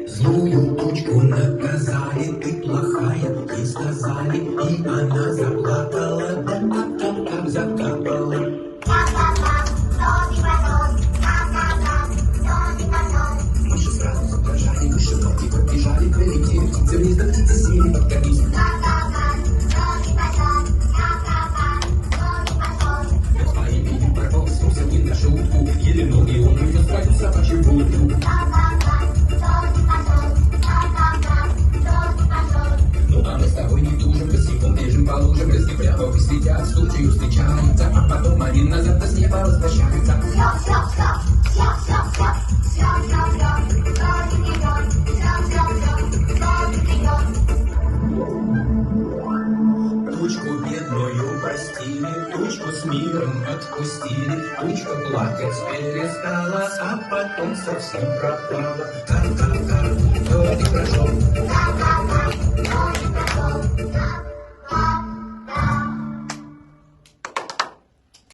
Злую тучку наказали, ты плохая, ей сказали, и она заплакала, да как закапала. Мыши сразу задрожали, мыши ноги подбежали, прилетели птицы вниз, да птицы сели под карниз. Пес по имени Барбос срусил не на шутку, еле ноги он унес свою собачью будку. А мы с тобой не тужим, босиком бежим по лужам, блески прямо сидят, случаю встречаются, а потом один назад с неба возвращается. Тучку бедную простили, тучку с миром отпустили, тучка плакать перестала, а потом совсем пропала.